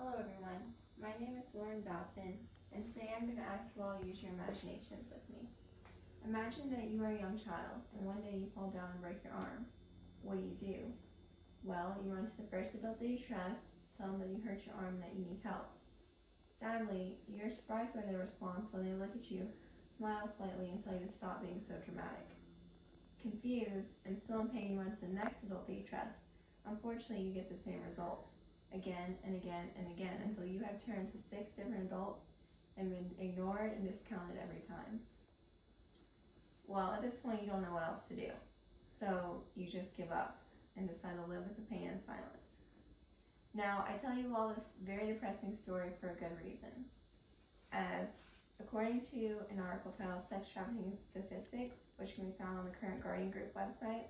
Hello everyone, my name is Lauren Dawson, and today I'm going to ask you all to use your imaginations with me. Imagine that you are a young child, and one day you fall down and break your arm. What do? Well, you run to the first adult that you trust, tell them that you hurt your arm and that you need help. Sadly, you're surprised by their response when they look at you, smile slightly, and tell you to stop being so dramatic. Confused and still in pain, you run to the next adult that you trust. Unfortunately, you get the same results. Again and again and again until you have turned to 6 different adults and been ignored and discounted every time. Well, at this point, you don't know what else to do. So you just give up and decide to live with the pain in silence. Now, I tell you all this very depressing story for a good reason. As according to an article titled Sex Trafficking Statistics, which can be found on the Current Guardian Group website,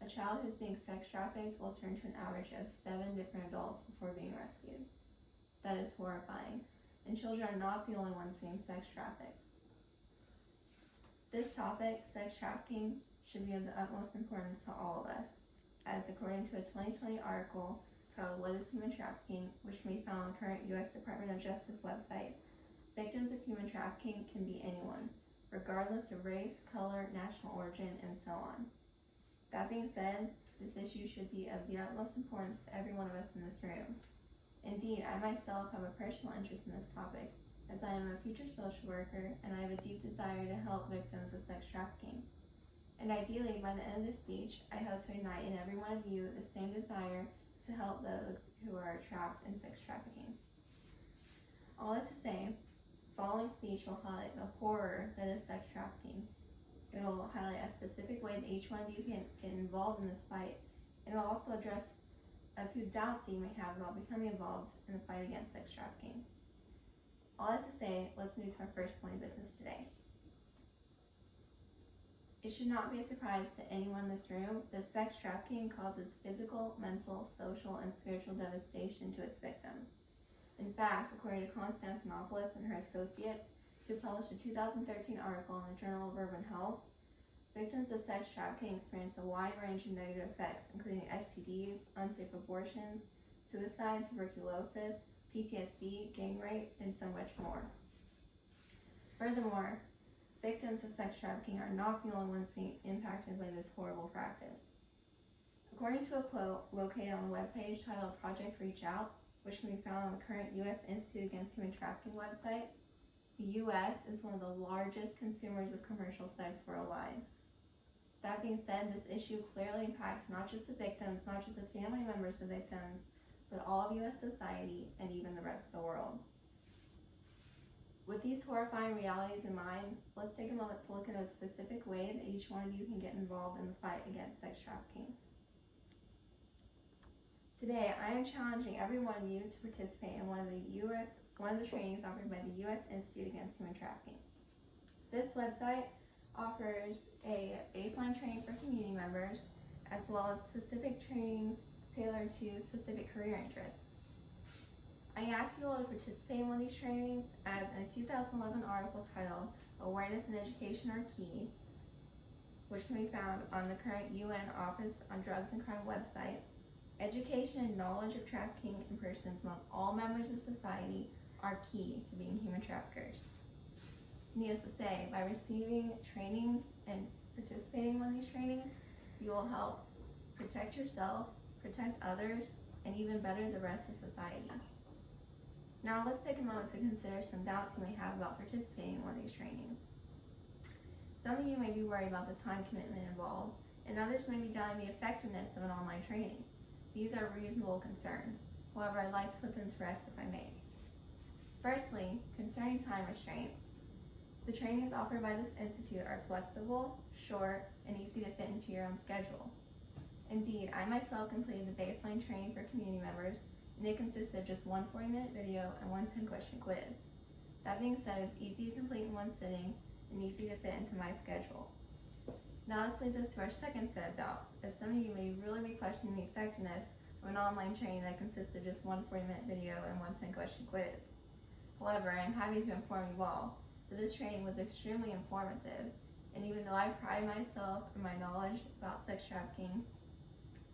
a child who's being sex trafficked will turn to an average of 7 different adults before being rescued. That is horrifying, and children are not the only ones being sex trafficked. This topic, sex trafficking, should be of the utmost importance to all of us, as according to a 2020 article titled What is Human Trafficking, which can be found on the current U.S. Department of Justice website, victims of human trafficking can be anyone, regardless of race, color, national origin, and so on. That being said, this issue should be of the utmost importance to every one of us in this room. Indeed, I myself have a personal interest in this topic, as I am a future social worker and I have a deep desire to help victims of sex trafficking. And ideally, by the end of this speech, I hope to ignite in every one of you the same desire to help those who are trapped in sex trafficking. All that to say, the following speech will highlight the horror that is sex trafficking. It will highlight a specific way that each one of you can get involved in this fight, and it will also address a few doubts that you may have about becoming involved in the fight against sex trafficking. All that to say, let's move to our first point of business today. It should not be a surprise to anyone in this room that sex trafficking causes physical, mental, social, and spiritual devastation to its victims. In fact, according to Constantinopoulos and her associates, who published a 2013 article in the Journal of Urban Health, victims of sex trafficking experience a wide range of negative effects, including STDs, unsafe abortions, suicide, tuberculosis, PTSD, gang rape, and so much more. Furthermore, victims of sex trafficking are not the only ones being impacted by this horrible practice. According to a quote located on the webpage titled Project Reach Out, which can be found on the current U.S. Institute Against Human Trafficking website, the U.S. is one of the largest consumers of commercial sex worldwide. That being said, this issue clearly impacts not just the victims, not just the family members of victims, but all of U.S. society and even the rest of the world. With these horrifying realities in mind, let's take a moment to look at a specific way that each one of you can get involved in the fight against sex trafficking. Today, I am challenging every one of you to participate in one of the trainings offered by the U.S. Institute Against Human Trafficking. This website offers a baseline training for community members, as well as specific trainings tailored to specific career interests. I ask you all to participate in one of these trainings, as in a 2011 article titled Awareness and Education Are Key, which can be found on the current UN Office on Drugs and Crime website. Education and knowledge of trafficking in persons among all members of society are key to being human traffickers. Needless to say, by receiving training and participating in one of these trainings, you will help protect yourself, protect others, and even better the rest of society. Now let's take a moment to consider some doubts you may have about participating in one of these trainings. Some of you may be worried about the time commitment involved, and others may be doubting the effectiveness of an online training. These are reasonable concerns. However, I'd like to put them to rest if I may. Firstly, concerning time restraints. The trainings offered by this institute are flexible, short, and easy to fit into your own schedule. Indeed, I myself completed the baseline training for community members, and it consisted of just one 40-minute video and one 10-question quiz. That being said, it's easy to complete in one sitting and easy to fit into my schedule. Now this leads us to our second set of doubts, as some of you may really be questioning the effectiveness of an online training that consists of just one 40-minute video and one 10-question quiz. However, I am happy to inform you all that this training was extremely informative, and even though I pride myself in my knowledge about sex trafficking,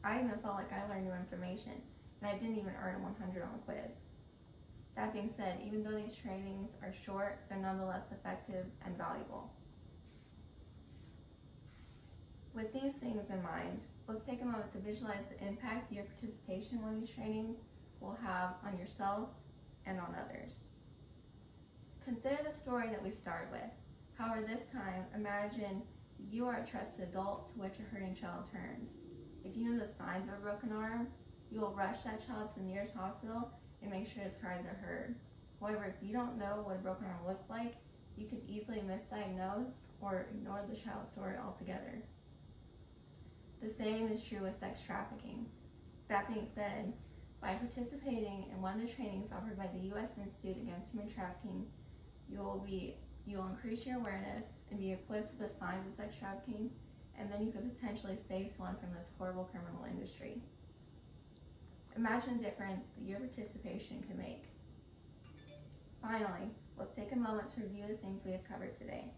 I even felt like I learned new information, and I didn't even earn a 100 on the quiz. That being said, even though these trainings are short, they're nonetheless effective and valuable. With these things in mind, let's take a moment to visualize the impact your participation in one of these trainings will have on yourself and on others. Consider the story that we started with. However, this time, imagine you are a trusted adult to which a hurting child turns. If you know the signs of a broken arm, you will rush that child to the nearest hospital and make sure his cries are heard. However, if you don't know what a broken arm looks like, you could easily misdiagnose or ignore the child's story altogether. The same is true with sex trafficking. That being said, by participating in one of the trainings offered by the U.S. Institute Against Human Trafficking, you'll increase your awareness and be equipped with the signs of sex trafficking, and then you could potentially save someone from this horrible criminal industry. Imagine the difference that your participation can make. Finally, let's take a moment to review the things we have covered today.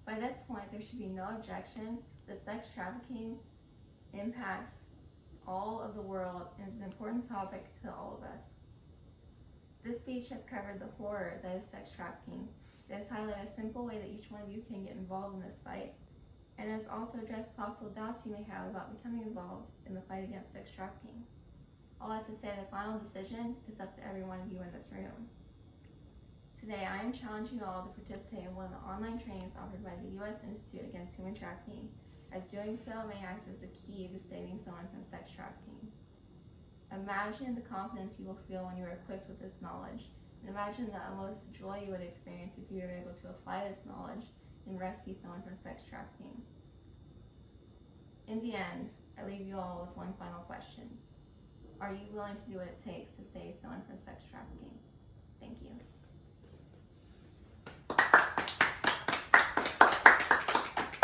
By this point, there should be no objection that sex trafficking impacts all of the world and is an important topic to all of us. This speech has covered the horror that is sex trafficking. It has highlighted a simple way that each one of you can get involved in this fight, and has also addressed possible doubts you may have about becoming involved in the fight against sex trafficking. All I have to say, the final decision is up to every one of you in this room. Today, I am challenging you all to participate in one of the online trainings offered by the U.S. Institute Against Human Trafficking, as doing so may act as the key to saving someone from sex trafficking. Imagine the confidence you will feel when you are equipped with this knowledge, and imagine the utmost joy you would experience if you were able to apply this knowledge and rescue someone from sex trafficking. In the end, I leave you all with one final question. Are you willing to do what it takes to save someone from sex trafficking?